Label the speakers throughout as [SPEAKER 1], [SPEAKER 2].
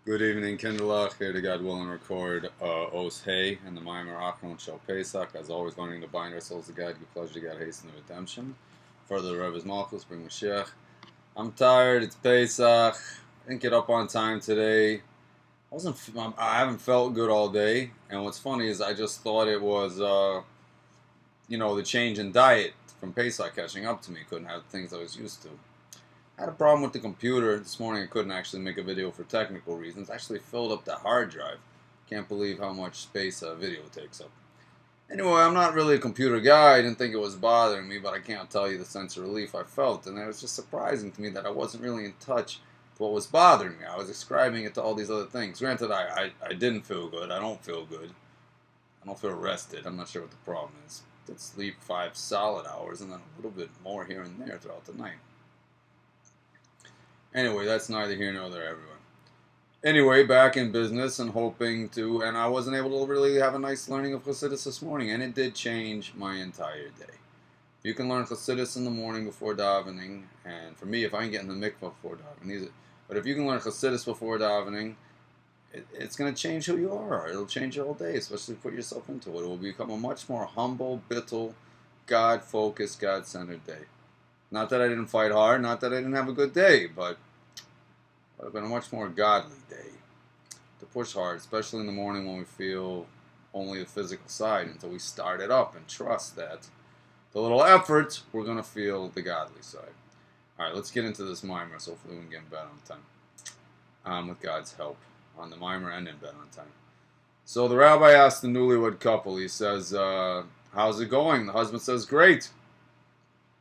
[SPEAKER 1] Good evening, Kindlech. Here to God willing record Os Hay and the Mimer Acharon Shel Pesach. As always, learning to bind our souls to God, give pleasure to God, hasten the redemption. Further, the Rebbe's Malchus, bring Mashiach. I'm tired. It's Pesach. I didn't get up on time today. I haven't felt good all day. And what's funny is I just thought it was, the change in diet from Pesach catching up to me. Couldn't have things I was used to. I had a problem with the computer this morning. I couldn't actually make a video for technical reasons. I actually filled up the hard drive. Can't believe how much space a video takes up. Anyway, I'm not really a computer guy. I didn't think it was bothering me, but I can't tell you the sense of relief I felt. And it was just surprising to me that I wasn't really in touch with what was bothering me. I was ascribing it to all these other things. Granted, I didn't feel good. I don't feel good. I don't feel rested. I'm not sure what the problem is. I did sleep 5 solid hours and then a little bit more here and there throughout the night. Anyway, that's neither here nor there, everyone. Anyway, back in business and hoping to, and I wasn't able to really have a nice learning of Chassidus this morning, and it did change my entire day. You can learn Chassidus in the morning before davening, and for me, if I can get in the mikvah before davening, but if you can learn Chassidus before davening, it's going to change who you are. It'll change your whole day, especially if you put yourself into it. It will become a much more humble, bittul, God-focused, God-centered day. Not that I didn't fight hard, not that I didn't have a good day, but it would have been a much more godly day to push hard, especially in the morning when we feel only the physical side, until we start it up and trust that the little effort, we're going to feel the godly side. All right, let's get into this mimer, so hopefully we can get in bed on time, with God's help, on the mimer and in bed on time. So the rabbi asked the newlywed couple, he says, how's it going? The husband says, great.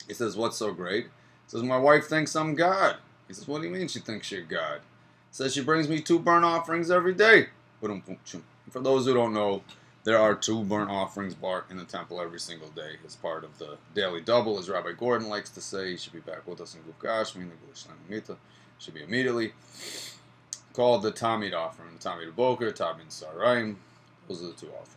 [SPEAKER 1] He says, what's so great? He says, my wife thinks I'm God. He says, what do you mean she thinks you're God? He says, she brings me 2 burnt offerings every day. For those who don't know, there are 2 burnt offerings brought in the temple every single day as part of the daily double, as Rabbi Gordon likes to say. He should be back with us in Guf Gashmi, the Guf Shlamimita. Should be immediately. Called the Tamid offering. The Tamid Boker, Tamid Saraim. Those are the 2 offerings.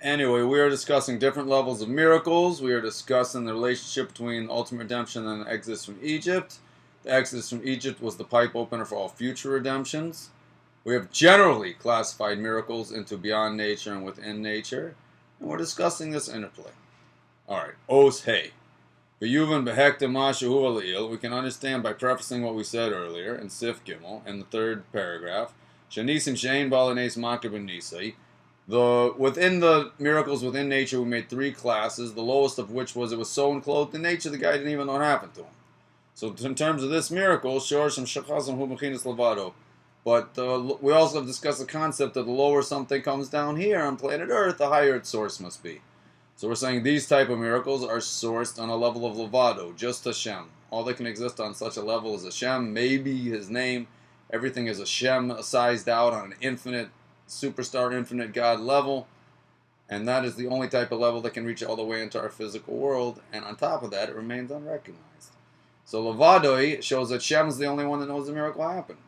[SPEAKER 1] Anyway, we are discussing different levels of miracles. We are discussing the relationship between ultimate redemption and the exodus from Egypt. The exodus from Egypt was the pipe opener for all future redemptions. We have generally classified miracles into beyond nature and within nature. And we're discussing this interplay. Alright, Os Hey. V'yuvan behekta mashu aliyil. We can understand by prefacing what we said earlier in Sif Gimel, in the 3rd paragraph. Shanisim shein balanes makir b'nisai. Within the miracles within nature, we made 3 classes, the lowest of which was it was so enclosed in nature the guy didn't even know what happened to him. So in terms of this miracle, but we also have discussed the concept that the lower something comes down here on planet Earth, the higher its source must be. So we're saying these type of miracles are sourced on a level of Levado, just Hashem. All that can exist on such a level is Hashem, maybe His name. Everything is Hashem sized out on an infinite superstar infinite God level, and that is the only type of level that can reach all the way into our physical world, and on top of that it remains unrecognized. So Levadoi shows that Shem's the only one that knows the miracle happened.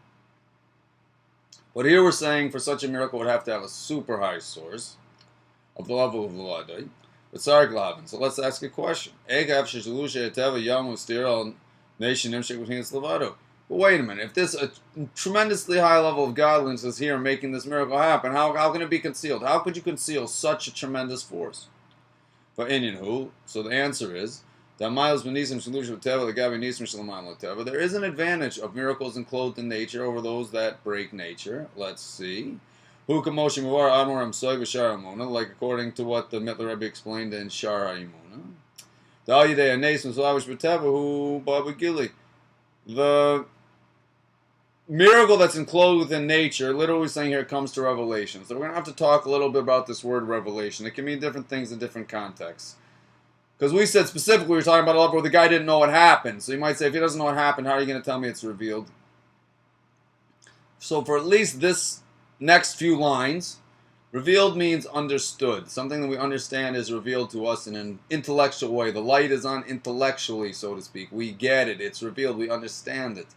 [SPEAKER 1] But here we're saying for such a miracle it would have to have a super high source of the level of Levadoi. But so let's ask a question. But wait a minute, if this a tremendously high level of godliness is here making this miracle happen, how can it be concealed? How could you conceal such a tremendous force? So the answer is, there is an advantage of miracles enclosed in nature over those that break nature. Let's see. Like according to what the Mittler Rebbe explained in Shar HaImuna. The miracle that's enclosed within nature, literally saying here, comes to revelation. So we're going to have to talk a little bit about this word revelation. It can mean different things in different contexts. Because we said specifically we were talking about a level where the guy didn't know what happened. So you might say, if he doesn't know what happened, how are you going to tell me it's revealed? So for at least this next few lines, revealed means understood. Something that we understand is revealed to us in an intellectual way. The light is on intellectually, so to speak. We get it. It's revealed. We understand it.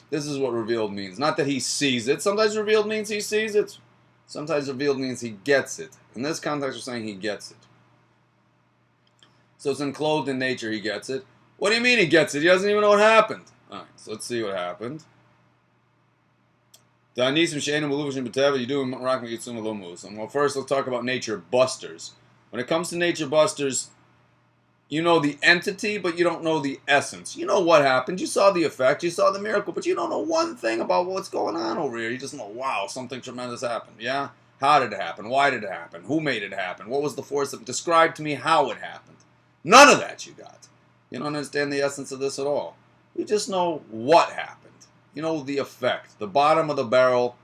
[SPEAKER 1] This is what revealed means. Not that he sees it. Sometimes revealed means he sees it. Sometimes revealed means he gets it. In this context, we're saying he gets it. So it's enclosed in nature, he gets it. What do you mean he gets it? He doesn't even know what happened. Alright, so let's see what happened. Well, first let's talk about nature busters. When it comes to nature busters, you know the entity, but you don't know the essence. You know what happened. You saw the effect. You saw the miracle, but you don't know one thing about what's going on over here. You just know, wow, something tremendous happened. Yeah? How did it happen? Why did it happen? Who made it happen? What was the force that described to me how it happened? None of that you got. You don't understand the essence of this at all. You just know what happened. You know the effect. The bottom of the barrel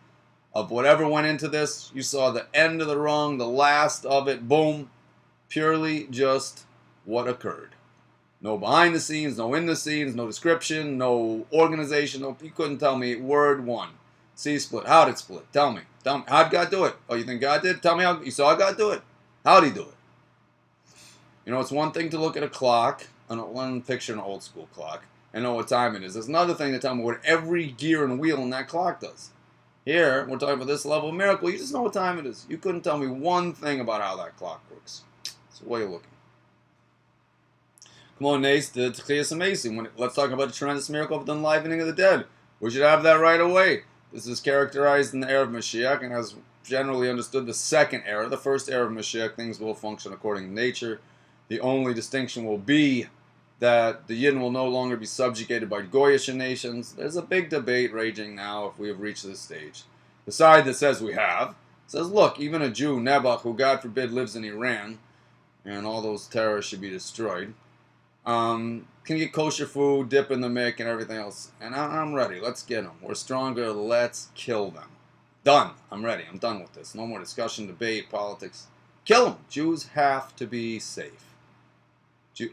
[SPEAKER 1] of whatever went into this. You saw the end of the rung, the last of it. Boom. Purely just what occurred. No behind the scenes, no in the scenes, no description, no organization. No, you couldn't tell me word one. C split. How'd it split? Tell me. Tell me. How'd God do it? Oh, you think God did? Tell me how you saw God do it. How'd he do it? You know, it's one thing to look at a clock, one picture an old school clock, and know what time it is. It's another thing to tell me what every gear and wheel in that clock does. Here, we're talking about this level of miracle. You just know what time it is. You couldn't tell me one thing about how that clock works. So why are you looking? Come on, Nace. The Tchiyah is amazing. Let's talk about the tremendous miracle of the enlivening of the dead. We should have that right away. This is characterized in the era of Mashiach and has generally understood the second era. The first era of Mashiach, things will function according to nature. The only distinction will be that the Yidden will no longer be subjugated by Goyish nations. There's a big debate raging now if we have reached this stage. The side that says we have says, look, even a Jew, Nebuch, who God forbid lives in Iran, and all those terrorists should be destroyed, can get kosher food, dip in the mick, and everything else. And I'm ready. Let's get them. We're stronger. Let's kill them. Done. I'm ready. I'm done with this. No more discussion, debate, politics. Kill them. Jews have to be safe.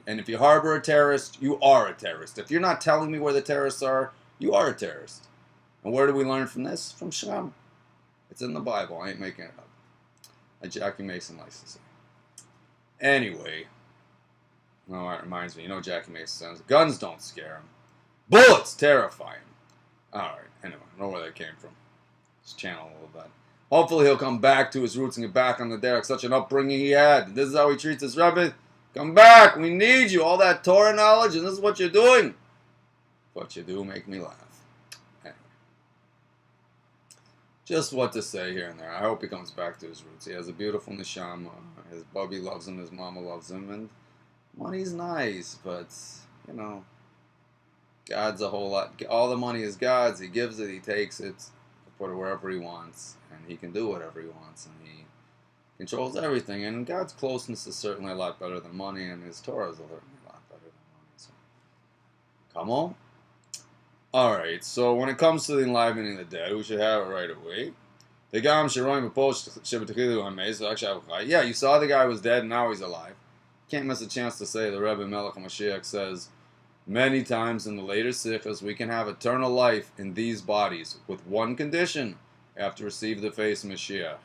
[SPEAKER 1] And if you harbor a terrorist, you are a terrorist. If you're not telling me where the terrorists are, you are a terrorist. And where do we learn from this? From Shem. It's in the Bible. I ain't making it up. Like Jackie Mason likes to say. Anyway. Oh, that reminds me. You know Jackie Mason says, guns don't scare him. Bullets terrify him. Alright. Anyway, I don't know where that came from. Just channel a little bit. Hopefully he'll come back to his roots and get back on the derech. Such an upbringing he had. This is how he treats his Rebbe. Come back, we need you. All that Torah knowledge, and this is what you're doing. What you do make me laugh. Anyway. Just what to say here and there. I hope he comes back to his roots. He has a beautiful neshama. His bubby loves him, his mama loves him, and money's nice, but, you know, God's a whole lot. All the money is God's. He gives it, he takes it, put it wherever he wants, and he can do whatever he wants, and he controls everything, and God's closeness is certainly a lot better than money, and His Torah is certainly a lot better than money. So, come on. Alright, so when it comes to the enlivening of the dead, we should have it right away. Yeah, you saw the guy was dead, and now he's alive. Can't miss a chance to say the Rebbe Melech HaMashiach says many times in the later sichos, we can have eternal life in these bodies with one condition: we have to receive the face of Mashiach.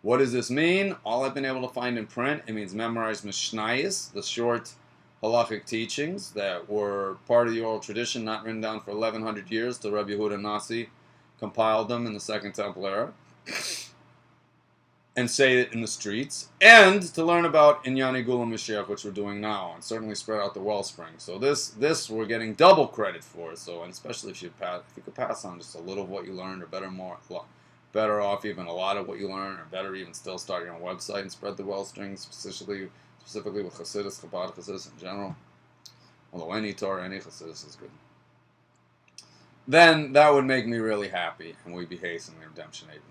[SPEAKER 1] What does this mean? All I've been able to find in print, it means memorize Mishnayos, the short halachic teachings that were part of the oral tradition, not written down for 1100 years, till Rabbi Yehuda Nasi compiled them in the Second Temple era, and say it in the streets, and to learn about Inyani Gula Mashiach, which we're doing now, and certainly spread out the wellspring. So this we're getting double credit for. So, and especially if you could pass on just a little of what you learned, or better off even a lot of what you learn, or better even still start your own website and spread the wellspring, specifically with Chassidus, Chabad Chassidus in general. Although any Torah, any Chassidus is good. Then that would make me really happy, and we'd be hastening the redemption even more.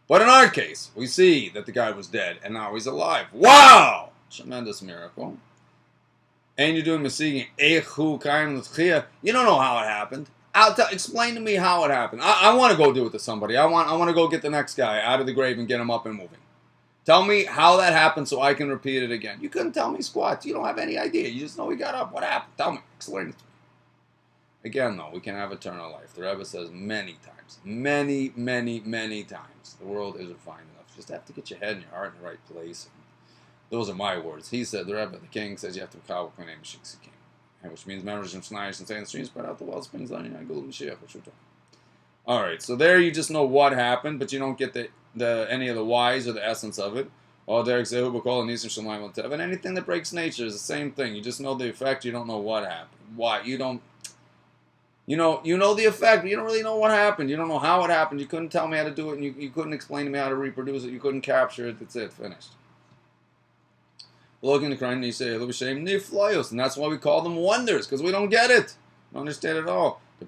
[SPEAKER 1] But in our case, we see that the guy was dead, and now he's alive. Wow! Tremendous miracle. And you're doing Masigi, Echu Kaim L'Tchiyah. You don't know how it happened. Explain to me how it happened. I want to go do it to somebody. I want to go get the next guy out of the grave and get him up and moving. Tell me how that happened so I can repeat it again. You couldn't tell me squat. You don't have any idea. You just know he got up. What happened? Tell me. Explain it to me. Again, though, we can have eternal life. The Rebbe says many times. Many times. The world isn't fine enough. You just have to get your head and your heart in the right place. And those are my words. He said, the Rebbe, the king, says you have to call the name of Shiksi King. Which means members of Shnayos and saying the streams spread out the wellsprings on your Gul Mashiach, which we're talking. Alright, so there you just know what happened, but you don't get any of the whys or the essence of it. And anything that breaks nature is the same thing. You just know the effect, you don't know what happened. Why? You You know the effect, but you don't really know what happened. You don't know how it happened. You couldn't tell me how to do it, and you couldn't explain to me how to reproduce it. You couldn't capture it. That's it. Finished. Looking the crime, you say, and that's why we call them wonders, because we don't get it. We don't understand it at all. The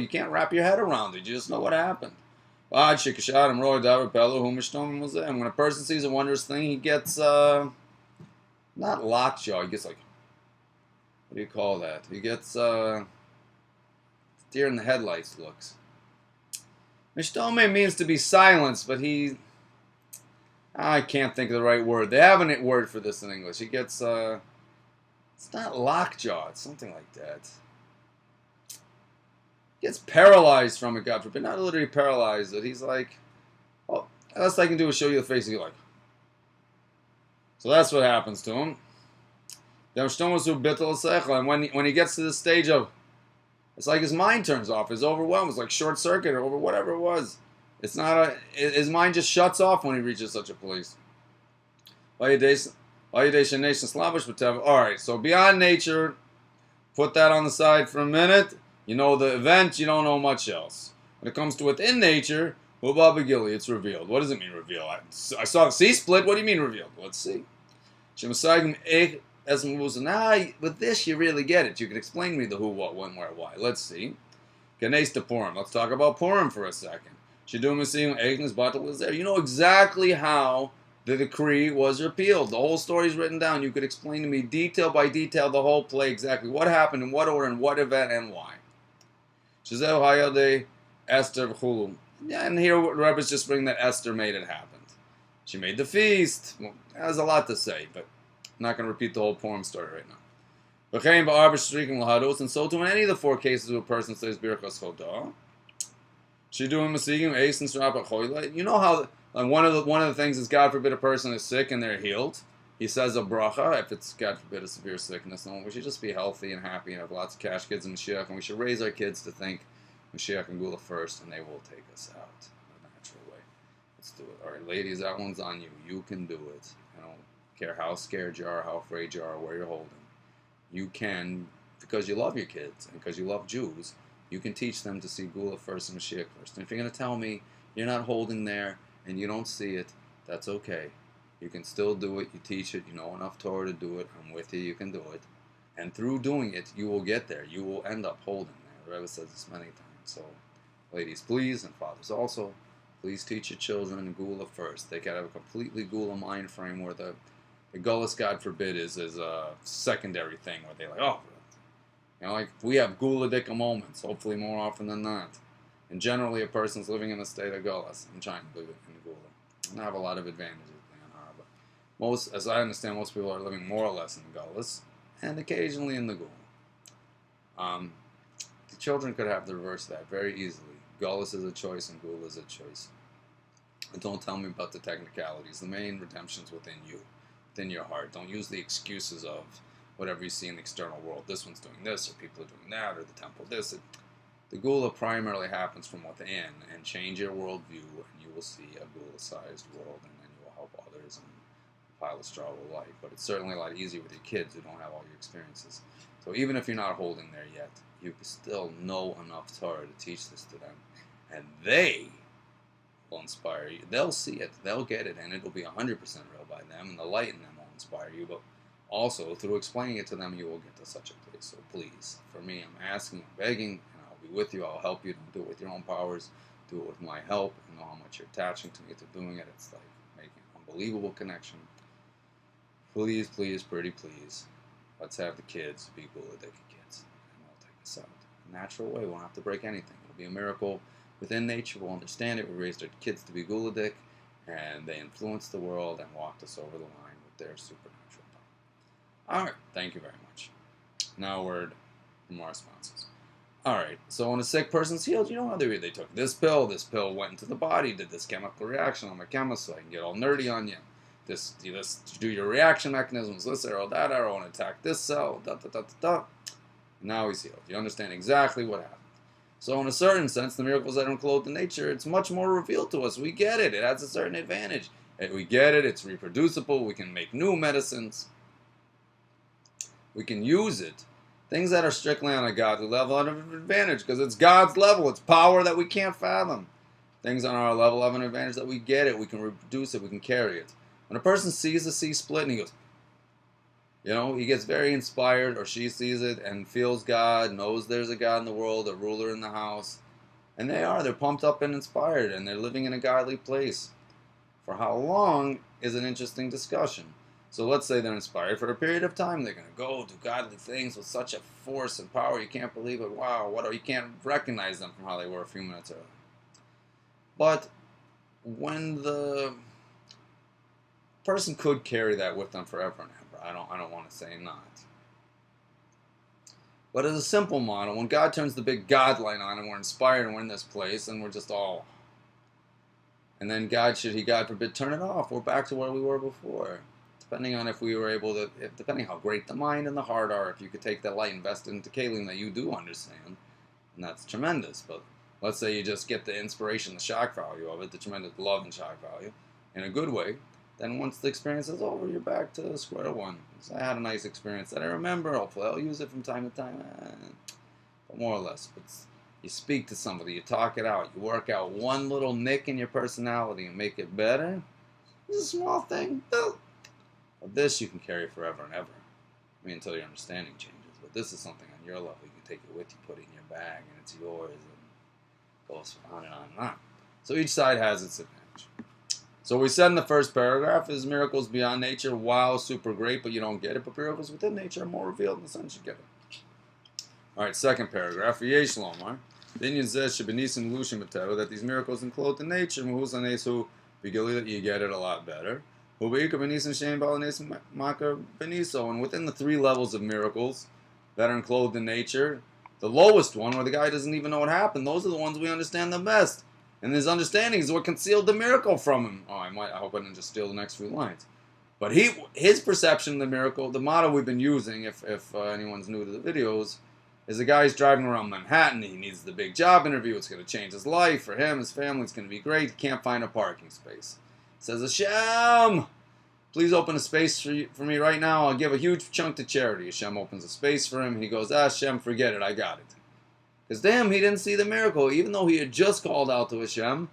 [SPEAKER 1] you can't wrap your head around it. You just know what happened. When a person sees a wondrous thing, he gets not lockjaw. He gets like, what do you call that? He gets deer in the headlights looks. Mishtome means to be silenced, but I can't think of the right word. They have a word for this in English. He gets it's not lockjaw. It's something like that. He gets paralyzed from it, God forbid. Not literally paralyzed, but he's like, oh, the best I can do is show you the face. And you're like, so that's what happens to him. And when he gets to the stage of, it's like his mind turns off. He's overwhelmed. It's like short circuit or over whatever it was. It's not his mind just shuts off when he reaches such a place. Alright, so beyond nature, put that on the side for a minute. You know the event, you don't know much else. When it comes to within nature, it's revealed. What does it mean revealed? I saw the sea split. What do you mean revealed? Let's see. Now, with this, you really get it. You can explain to me the who, what, when, where, why. Let's see. Ganesh to Purim. Let's talk about Purim for a second. You know exactly how the decree was repealed. The whole story is written down. You could explain to me detail by detail the whole play, exactly what happened, in what order, in what event, and why. Yeah, and here Rebbe's just bringing that Esther made it happen. She made the feast. Well, there's a lot to say, but I'm not going to repeat the whole Purim story right now. And so too in any of the four cases where a person says Birchas Chodah, you know how one of the things is, God forbid a person is sick and they're healed. He says a bracha if it's, God forbid, a severe sickness. No, we should just be healthy and happy and have lots of cash kids and Mashiach, and we should raise our kids to think Mashiach and Gula first, and they will take us out in a natural way. Let's do it. All right, ladies, that one's on you. You can do it. I don't care how scared you are, how afraid you are, where you're holding. You can, because you love your kids and because you love Jews, you can teach them to see Gula first and Mashiach first. And if you're going to tell me you're not holding there and you don't see it, that's okay. You can still do it. You teach it. You know enough Torah to do it. I'm with you. You can do it. And through doing it, you will get there. You will end up holding there. The Rebbe says this many times. So, ladies, please, and fathers also, please teach your children Gula first. They can have a completely Gula mind frame where the Gullus, God forbid, is a secondary thing where they're like, oh, you know, like we have Gula-dika moments, hopefully more often than not. And generally, a person's living in a state of Gullus and trying to live in Gula. And I have a lot of advantages. Most, as I understand, most people are living more or less in Gullus, and occasionally in the Gula. The children could have the reverse of that very easily. Gullus is a choice and Gula is a choice. And don't tell me about the technicalities. The main redemption's within you, within your heart. Don't use the excuses of whatever you see in the external world. This one's doing this, or people are doing that, or the temple this. The Gula primarily happens from within, and change your worldview, and you will see a Gula-sized world, and then you will help others. And pile of straw will light, but it's certainly a lot easier with your kids who don't have all your experiences. So even if you're not holding there yet, you can still know enough Torah to teach this to them, and they will inspire you. They'll see it, they'll get it, and it'll be 100% real by them, and the light in them will inspire you, but also through explaining it to them, you will get to such a place. So please, for me, I'm asking, I'm begging, and I'll be with you, I'll help you. Don't do it with your own powers, do it with my help. You know how much you're attaching to me to doing it. It's like making an unbelievable connection. Please, please, pretty please, let's have the kids be Gula-dika kids, and they'll take us out. In a natural way, we won't have to break anything. It'll be a miracle within nature. We'll understand it. We raised our kids to be Gula-dik, and they influenced the world and walked us over the line with their supernatural power. All right, thank you very much. Now a word from our sponsors. All right, so when a sick person's healed, you know how they took this pill went into the body, did this chemical reaction. I'm a chemist, so I can get all nerdy on you. This do your reaction mechanisms, this arrow, that arrow, and attack this cell, Now he's healed. You understand exactly what happened. So in a certain sense, the miracles that are enclosed in nature, it's much more revealed to us. We get it. It has a certain advantage. We get it. It's reproducible. We can make new medicines. We can use it. Things that are strictly on a godly level have an advantage because it's God's level. It's power that we can't fathom. Things on our level have an advantage that we get it. We can reproduce it. We can carry it. When a person sees the sea split and he goes, he gets very inspired, or she sees it and feels God, knows there's a God in the world, a ruler in the house. And they're pumped up and inspired, and they're living in a godly place. For how long is an interesting discussion. So let's say they're inspired for a period of time. They're going to go do godly things with such a force and power. You can't believe it. Wow, you can't recognize them from how they were a few minutes earlier. But when the person could carry that with them forever and ever, I don't want to say not. But as a simple model, when God turns the big God light on and we're inspired and we're in this place and we're just all, and then God forbid, turn it off, we're back to where we were before. Depending on if we were able to, depending how great the mind and the heart are, if you could take that light and invest it into Kalim that you do understand, and that's tremendous. But let's say you just get the inspiration, the shock value of it, the tremendous love and shock value, in a good way, then once the experience is over, you're back to square one. So I had a nice experience that I remember. Hopefully I'll use it from time to time. But more or less, you speak to somebody, you talk it out, you work out one little nick in your personality and make it better. It's a small thing. But this you can carry forever and ever. I mean, until your understanding changes. But this is something on your level. You can take it with you, put it in your bag, and it's yours. And it goes on and on and on. So each side has its advantage. So we said in the first paragraph is miracles beyond nature, wow, super great, but you don't get it. But miracles within nature are more revealed in the sense you get it. All right, second paragraph. Yesh lomar, that these miracles enclosed in nature, that you get it a lot better. And within the three levels of miracles that are enclosed in nature, the lowest one, where the guy doesn't even know what happened, those are the ones we understand the best. And his understanding is what concealed the miracle from him. I hope I didn't just steal the next few lines. But his perception of the miracle, the motto we've been using, if anyone's new to the videos, is a guy's driving around Manhattan. He needs the big job interview. It's going to change his life. For him, his family, it's going to be great. He can't find a parking space. He says, Hashem, please open a space for me right now. I'll give a huge chunk to charity. Hashem opens a space for him. He goes, Hashem, forget it. I got it. Because damn, he didn't see the miracle. Even though he had just called out to Hashem,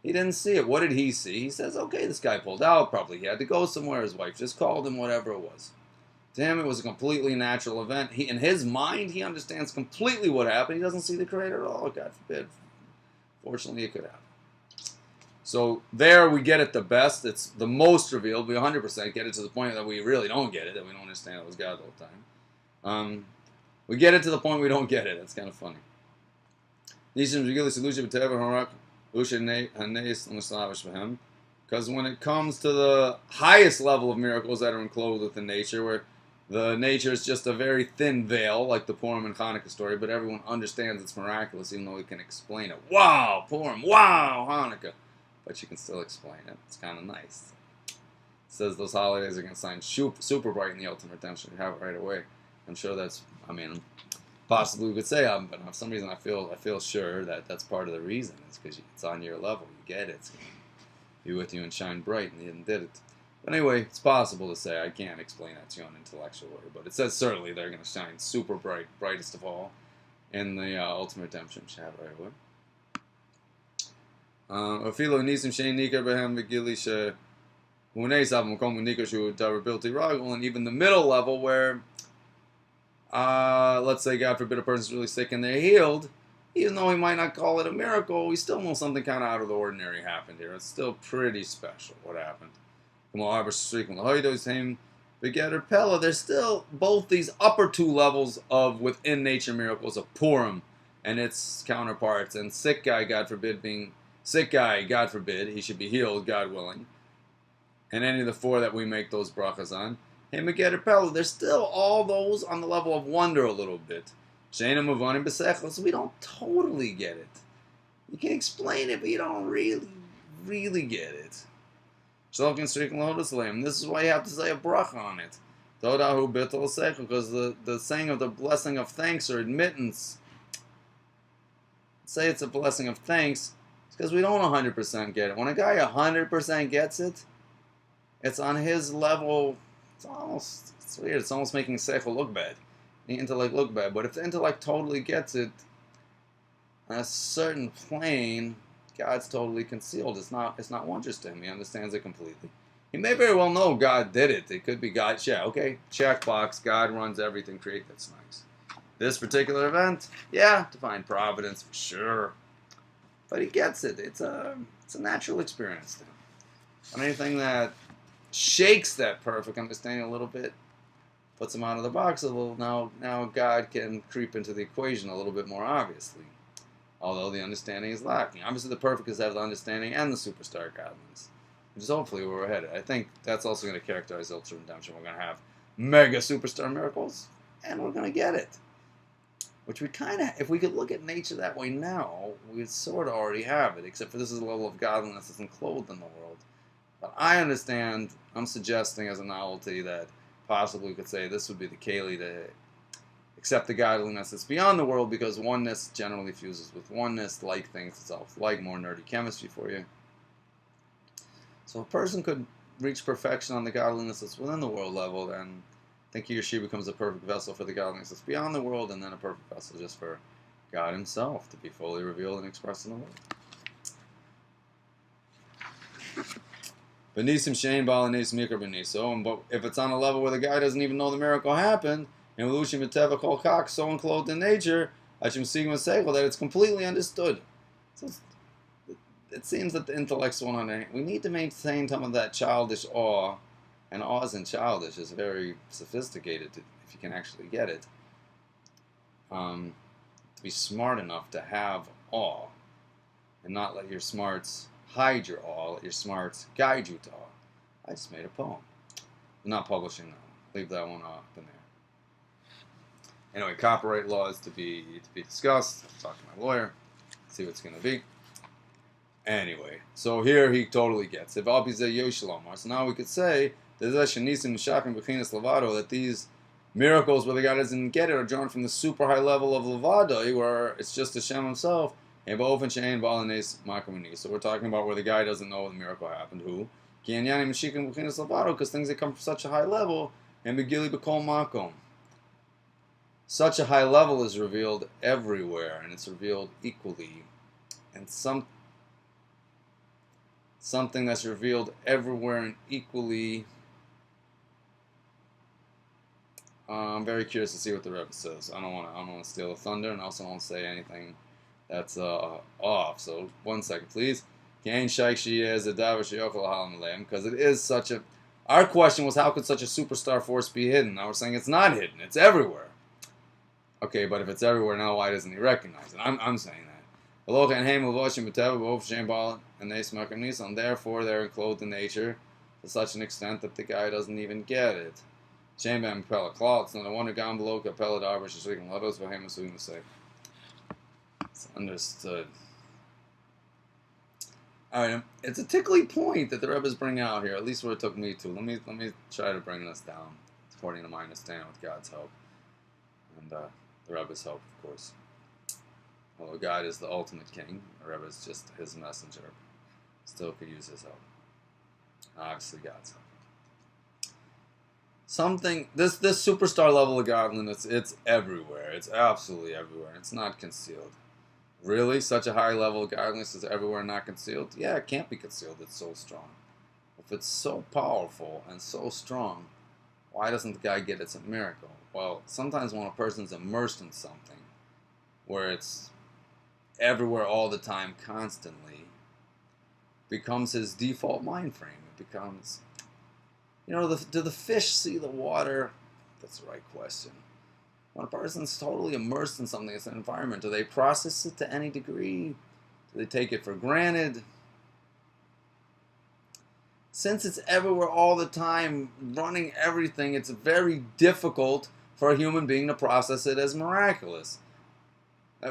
[SPEAKER 1] he didn't see it. What did he see? He says, okay, this guy pulled out. Probably he had to go somewhere. His wife just called him, whatever it was. To him, it was a completely natural event. In his mind, he understands completely what happened. He doesn't see the Creator at all. God forbid. Fortunately, it could happen. So there we get it the best. It's the most revealed. We 100% get it to the point that we really don't get it, that we don't understand it was God the whole time. We get it to the point we don't get it. That's kind of funny. Because when it comes to the highest level of miracles that are enclosed within nature, where the nature is just a very thin veil, like the Purim and Hanukkah story, but everyone understands it's miraculous, even though we can explain it. Wow, Purim, wow, Hanukkah. But you can still explain it. It's kind of nice. It says those holidays are going to shine super bright in the ultimate redemption. You have it right away. I'm sure that's, possibly we could say, but for some reason I feel sure that that's part of the reason. It's because it's on your level. You get it. It's going to be with you and shine bright, and you did it. But anyway, it's possible to say. I can't explain that to you on an intellectual way, but it says certainly they're going to shine super bright, brightest of all, in the ultimate redemption. You have it right away. And even the middle level where, let's say, God forbid, a person's really sick and they're healed, even though he might not call it a miracle, we still know something kind of out of the ordinary happened here. It's still pretty special what happened. There's still both these upper two levels of within nature miracles of Purim and its counterparts, and sick guy, God forbid, he should be healed, God willing. And any of the four that we make those brachas on. There's still all those on the level of wonder a little bit. So we don't totally get it. You can explain it, but you don't really get it. This is why you have to say a bracha on it. Because the saying of the blessing of thanks or admittance, say it's a blessing of thanks, it's because we don't 100% get it. When a guy 100% gets it, it's on his level. It's weird. It's almost making seichel look bad. the intellect look bad. But if the intellect totally gets it on a certain plane, God's totally concealed. It's not wondrous to him. He understands it completely. He may very well know God did it. It could be God. Yeah, okay, checkbox. God runs everything. Create. That's nice. This particular event, yeah, divine providence for sure. But he gets it. It's a natural experience to him. And anything that shakes that perfect understanding a little bit, puts him out of the box a little. Now God can creep into the equation a little bit more obviously. Although the understanding is lacking. Obviously the perfect is have the understanding and the superstar godliness. Which is hopefully where we're headed. I think that's also going to characterize Ultra Redemption. We're going to have mega superstar miracles, and we're going to get it. Which we kind of, if we could look at nature that way now, we'd sort of already have it, except for this is a level of godliness that's enclosed in the world. But I understand, I'm suggesting as a novelty that possibly we could say this would be the Kali to accept the godliness that's beyond the world, because oneness generally fuses with oneness, like things itself, like more nerdy chemistry for you. So if a person could reach perfection on the godliness that's within the world level, then I think he or she becomes a perfect vessel for the godliness that's beyond the world, and then a perfect vessel just for God himself to be fully revealed and expressed in the world. Benisim Shane Balanis Mikra Beniso, but if it's on a level where the guy doesn't even know the miracle happened, and Lushim Miteva Kol Kak, so enclosed in nature, Hashim Sigma Seichel, that it's completely understood. So it seems that the intellects won't understand. We need to maintain some of that childish awe, and awe isn't childish, it's very sophisticated if you can actually get it. To be smart enough to have awe, and not let your smarts hide your awe, let your smarts guide you to awe. I just made a poem. I'm not publishing that one. Leave that one up in there. Anyway, copyright laws to be discussed. I'll talk to my lawyer, see what's going to be. Anyway, so here he totally gets it. So now we could say that these miracles where the guy doesn't get it are drawn from the super high level of Levadai, where it's just Hashem himself. So we're talking about where the guy doesn't know the miracle happened. Who? Because things that come from such a high level, and begili b'kol makom. Such a high level is revealed everywhere, and it's revealed equally. And something that's revealed everywhere and equally. I'm very curious to see what the Rebbe says. I don't want to steal the thunder, and I also don't say anything that's off. So 1 second, please. Because it is such a. Our question was, how could such a superstar force be hidden? Now we're saying it's not hidden; it's everywhere. Okay, but if it's everywhere now, why doesn't he recognize it? I'm saying that. And therefore they're enclosed in nature to such an extent that the guy doesn't even get it. It's no wonder gone below Capella Darvish is speaking levels for him to say. It's understood. Alright, it's a tickly point that the Rebbe's bring out here, at least where it took me to. Let me try to bring this down, according to my understanding, with God's help. And the Rebbe's help, of course. Although God is the ultimate king, the Rebbe is just his messenger. Still could use his help. Obviously God's help. This superstar level of godliness, it's everywhere. It's absolutely everywhere. It's not concealed. Really? Such a high level of godliness is everywhere, not concealed? Yeah, it can't be concealed. It's so strong. If it's so powerful and so strong, why doesn't the guy get it's a miracle? Well, sometimes when a person's immersed in something, where it's everywhere all the time, constantly, becomes his default mind frame. It becomes, do the fish see the water? That's the right question. When a person's totally immersed in something, it's an environment, do they process it to any degree? Do they take it for granted? Since it's everywhere all the time, running everything, it's very difficult for a human being to process it as miraculous.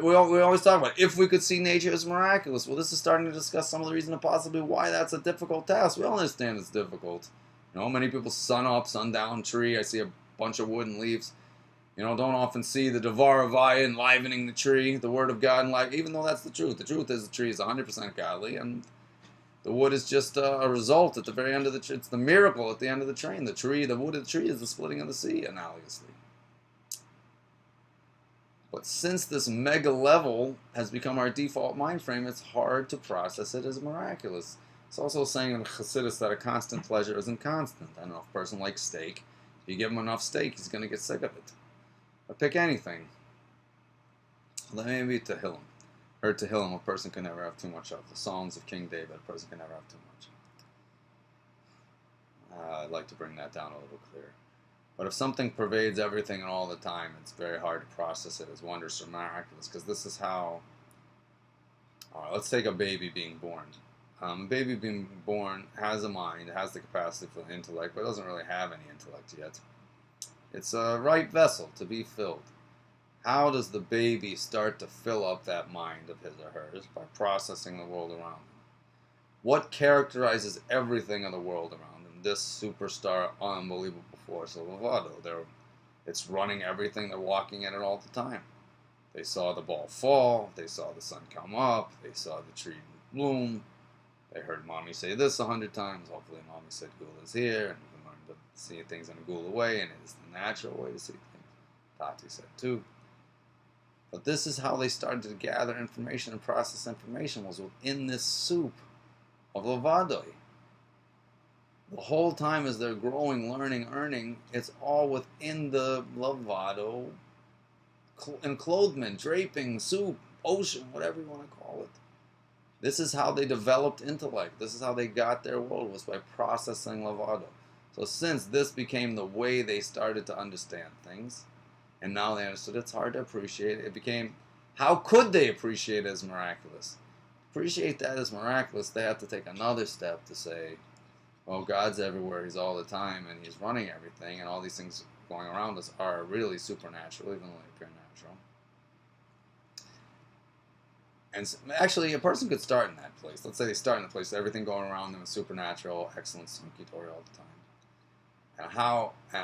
[SPEAKER 1] We always talk about, if we could see nature as miraculous. Well, this is starting to discuss some of the reasons possibly why that's a difficult task. We all understand it's difficult. Many people sun up, sun down tree. I see a bunch of wood and leaves. Don't often see the Devar Avaya enlivening the tree, the Word of God, even though that's the truth. The truth is the tree is 100% godly, and the wood is just a result at the very end of the tree. It's the miracle at the end of the train. The wood of the tree is the splitting of the sea, analogously. But since this mega level has become our default mind frame, it's hard to process it as miraculous. It's also saying in Chassidus that a constant pleasure isn't constant. I don't know if a person likes steak. If you give him enough steak, he's going to get sick of it. But pick anything. Maybe Tehillim. Heard Tehillim, a person can never have too much of. The Psalms of King David, a person can never have too much. I'd like to bring that down a little clearer. But if something pervades everything and all the time, it's very hard to process it as wondrous or miraculous, because this is how... Alright, let's take a baby being born. A baby being born has a mind, has the capacity for intellect, but doesn't really have any intellect yet. It's a right vessel to be filled. How does the baby start to fill up that mind of his or hers? By processing the world around them. What characterizes everything in the world around them? This superstar, unbelievable force of Levado. It's running everything. They're walking in it all the time. They saw the ball fall. They saw the sun come up. They saw the tree bloom. They heard mommy say this 100 times. Hopefully mommy said Gula is here. And we can learn to see things in a Gula way. And it is the natural way to see things. Tati said too. But this is how they started to gather information and process information, was within this soup of Levadoi. The whole time as they're growing, learning, earning, it's all within the Levado enclothement, draping, soup, ocean, whatever you want to call it. This is how they developed intellect. This is how they got their world, was by processing Levado. So since this became the way they started to understand things, and now they understood, it's hard to appreciate it. It became, how could they appreciate it as miraculous? Appreciate that as miraculous, they have to take another step to say, well, God's everywhere, He's all the time, and He's running everything, and all these things going around us are really supernatural, even though they appear natural. And actually, a person could start in that place. Let's say they start in a place, everything going around them is supernatural, excellent, Sunkitori all the time. And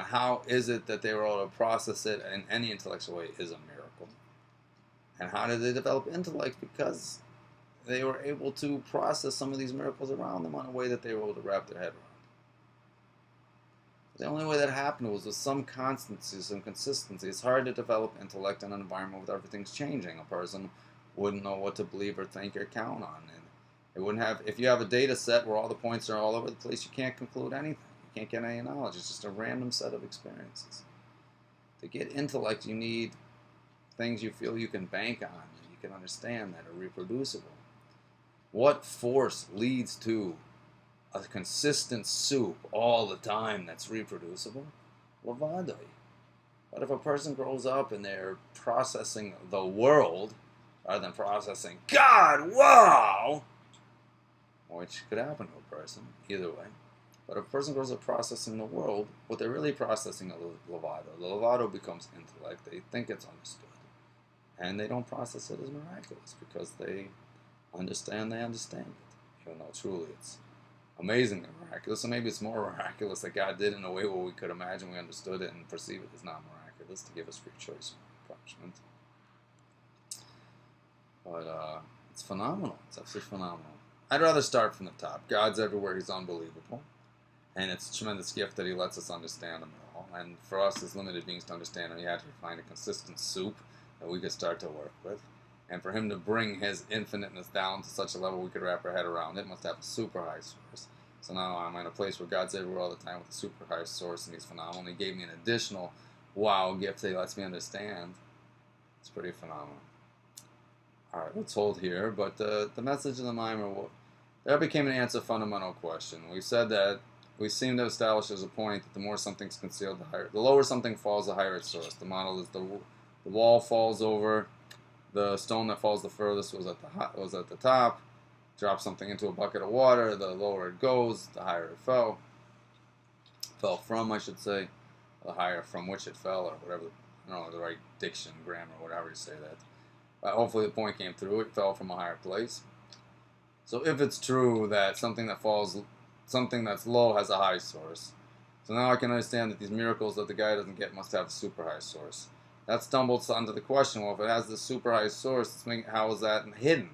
[SPEAKER 1] how is it that they were able to process it in any intellectual way is a miracle. And how did they develop intellect? Because they were able to process some of these miracles around them in a way that they were able to wrap their head around. The only way that happened was with some constancy, some consistency. It's hard to develop intellect in an environment where everything's changing. A person wouldn't know what to believe or think or count on. And it wouldn't have, if you have a data set where all the points are all over the place, you can't conclude anything. You can't get any knowledge. It's just a random set of experiences. To get intellect, you need things you feel you can bank on, and you can understand that are reproducible. What force leads to a consistent soup all the time that's reproducible? Levadoi. But if a person grows up and they're processing the world rather than processing God, wow, which could happen to a person, either way. But if a person grows up processing the world, what they're really processing is Levado. The Levado becomes intellect. They think it's understood. And they don't process it as miraculous because they understand it, even though truly it's amazing and miraculous. So maybe it's more miraculous that God did in a way where we could imagine we understood it and perceive it as not miraculous to give us free choice and punishment. But it's phenomenal. It's absolutely phenomenal. I'd rather start from the top. God's everywhere. He's unbelievable. And it's a tremendous gift that He lets us understand Him at all. And for us as limited beings to understand Him, He had to find a consistent soup that we could start to work with. And for Him to bring His infiniteness down to such a level we could wrap our head around it, must have a super high source. So now I'm in a place where God's everywhere all the time with a super high source, and He's phenomenal. And He gave me an additional wow gift that He lets me understand. It's pretty phenomenal. Alright, let's hold here. But the message of the mimer, there became an answer to a fundamental question. We said that we seem to establish as a point that the more something's concealed, the lower something falls, the higher its source. The model is the wall falls over, the stone that falls the furthest was at the top. Drop something into a bucket of water, the lower it goes, the higher it fell. Fell from, I should say, the higher from which it fell, or whatever. I don't know the right diction, grammar, whatever you say that. But hopefully the point came through. It fell from a higher place. So if it's true that something that's low has a high source, so now I can understand that these miracles that the guy doesn't get must have a super high source. That stumbles onto the question, well, if it has this super high source, how is that hidden?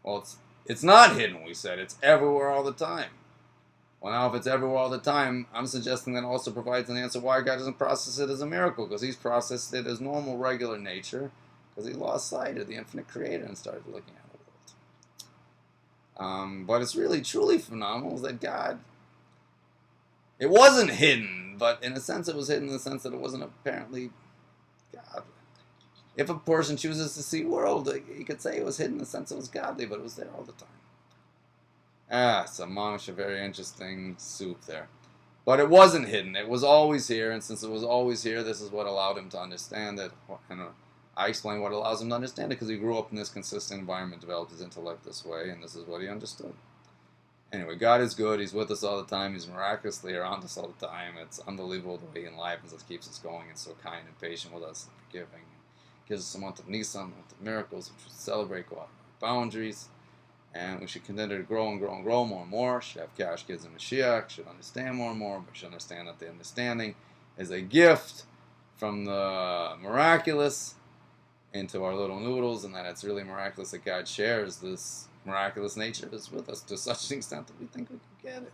[SPEAKER 1] Well, it's not hidden, we said. It's everywhere all the time. Well, now if it's everywhere all the time, I'm suggesting that also provides an answer why God doesn't process it as a miracle, because He's processed it as normal, regular nature, because he lost sight of the infinite creator and started looking at the world. But it's really, truly phenomenal that God, it wasn't hidden, but in a sense it was hidden in the sense that it wasn't apparently God. If a person chooses to see world, you could say it was hidden in the sense it was godly, but it was there all the time. It's a mamish, a very interesting soup there. But it wasn't hidden. It was always here, and since it was always here, this is what allowed him to understand it. And I explain what allows him to understand it, because he grew up in this consistent environment, developed his intellect this way, and this is what he understood. Anyway, God is good. He's with us all the time. He's miraculously around us all the time. It's unbelievable the way he enlivens us, keeps us going, and so kind and patient with us, and forgiving. Gives us a month of Nisan, a month of miracles, which we celebrate, go out of our boundaries. And we should continue to grow and grow and grow more and more. Should have cash, kids, and Mashiach. Should understand more and more. But should understand that the understanding is a gift from the miraculous into our little noodles, and that it's really miraculous that God shares this miraculous nature that's with us to such an extent that we think we can get it.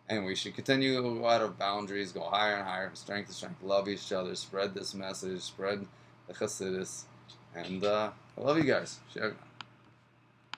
[SPEAKER 1] And we should continue to go out of boundaries, go higher and higher, from strength to strength, love each other, spread this message, spread the Chassidus. And I love you guys.